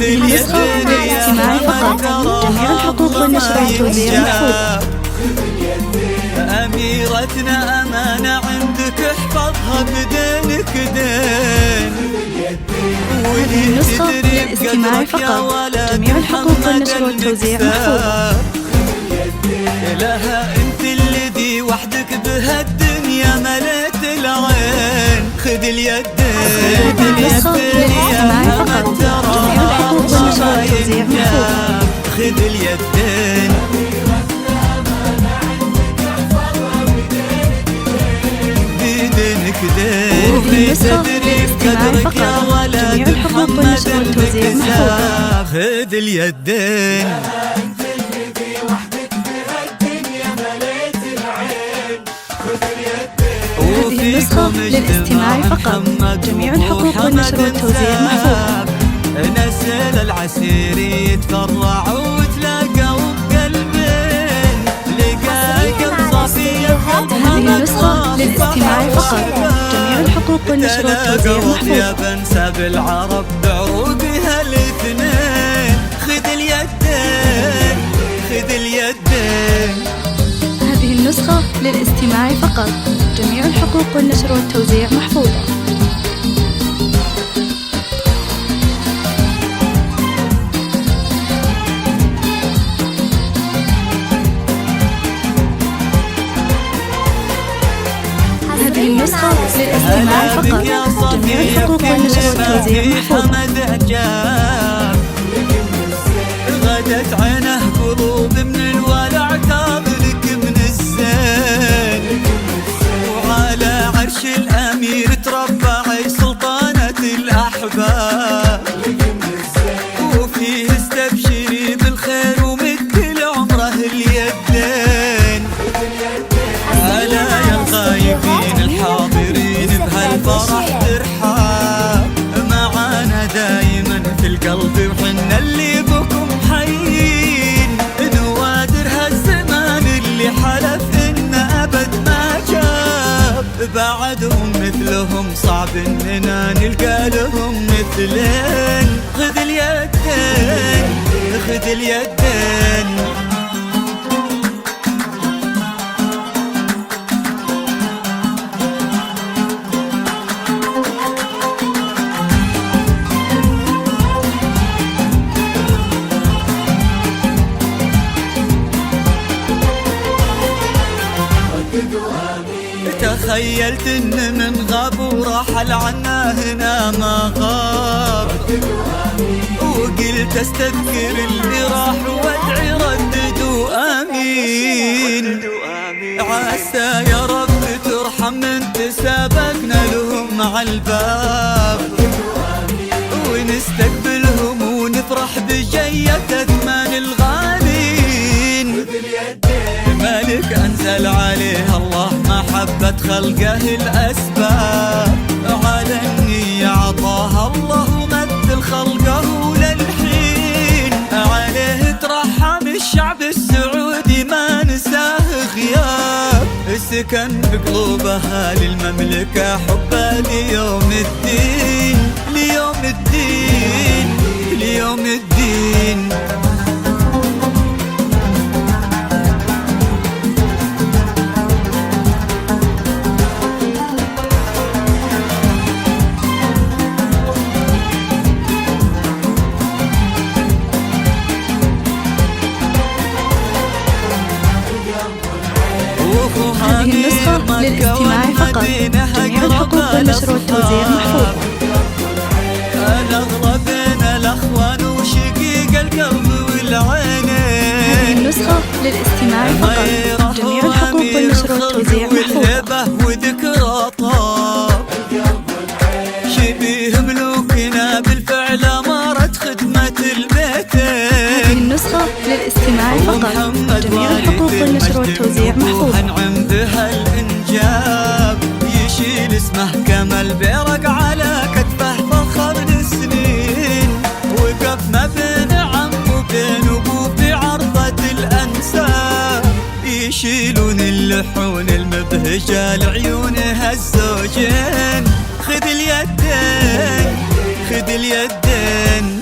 النسخة للاستماع فقط. جميع الحقوق والنشر والتوزيع محفوظة. أميرتنا أمانة عندك احفظها بدينك دين. هذه النسخة للاستماع فقط. جميع الحقوق والنشر والتوزيع محفوظة. لها انت الذي وحدك بهالدنيا مليت العين. خذ اليدين النسخة للاستماع فقط. جميع الحقوق والنشر والتوزيع محفوظة. خذ اليدين بيدينك دين. النسخة للاستماع فقط. جميع الحقوق والنشر والتوزيع محفوظة. خذ اليدين هذه النسخة للاستماع فقط. جميع الحقوق والنشر والتوزيع محفوظة. نسل العسير يتفرعوا وتلاقوا بقلبين. لقاك بصافية هذه النسخة للاستماع فقط. جميع الحقوق والنشر والتوزيع محفوظة. بنسى بالعرب بعروقها الاثنين. خذ اليدين خذ اليدين. هذه النسخة للاستماع فقط. جميع الحقوق والنشر والتوزيع محفوظة. هذه النسخة للاستماع فقط. جميع الحقوق والنشر والتوزيع محفوظة. غدت عينه قلوب من الولع تاظلك من الزين. وعلى عرش الأمير تربع سلطانة الأحباب. وفيه استبشري بالخير ومد لعمره اليدين. ألا يا الغايبين الحاضرين بهالفرح ترحاب. معانا دايما في القلب وحنا اللي بكم حيين. نوادر هالزمان اللي حلف إن أبد ما جاب. بعدهم مثلهم صعب إننا نلقى لهم مثلين. خذ اليدين خذ اليدين. تخيلت ان من غاب ورحل عنا هنا ما غاب. وقلت استذكر اللي راح وادعي رددوا امين. عسى يا رب ترحم من تسابقنا لهم عالباب. ونستقبلهم ونفرح بجية اثمان الغالين. مالك أنزل عليه الله محبة خلقه الأسباب. على النية عطاها الله ومثل خلقه للحين. عليه ترحم الشعب السعودي ما نساه غياب. سكن بقلوبها للمملكة حبه ليوم الدين. ليوم الدين ليوم الدين. هذه النسخة للاستماع فقط. جميع الحقوق والنشر والتوزيع محفوظة. الأغلى بين الأخوان وشقيق القلب والعينين. هذه النسخة للاستماع فقط. جميع الحقوق والنشر والتوزيع محفوظة. وذكرى طاب. شبيه ملوكنا بالفعل أمارة خدمة البيتين. هذه النسخة للاستماع فقط. جميع الحقوق والنشر والتوزيع محفوظة. أنعم بها الإنجاب. يشيل اسمه كما البرق على كتفه فخر السنين. وقف ما بين عم وبين أبوه في عرضة الأنساب. يشيلون اللحون المبهجة لعيونها الزوجين. خذ اليدين خذ اليدين.